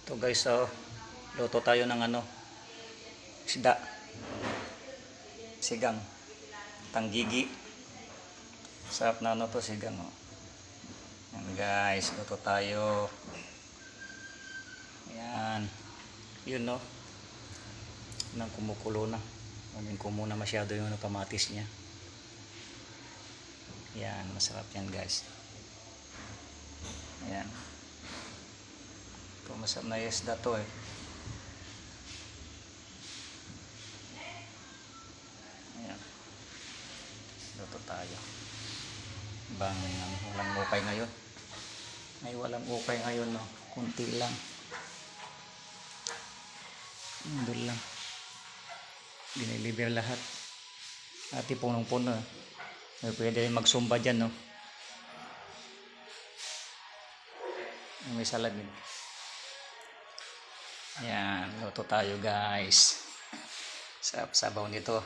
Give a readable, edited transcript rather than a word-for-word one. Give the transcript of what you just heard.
Ito guys, so luto tayo ng isda. Sigang. Tanggigi. Sarap na to sigang. Oh. Yan guys, luto tayo. Yan. Yun no. Nang kumukulo na. Huwagin ko muna masyado yung kamatis niya. Yan, masarap yan guys. Yan. Ito masarap na isda to eh. Ayan. Luto tayo. Bang walang ukay ngayon. May walang ukay ngayon no. Kunti lang. Doon lang. Diniliber lahat. Ati punong-puno. Pwede rin magsumba dyan no. May salagin. Ayan, luto tayo guys. Sarap sabaw nito.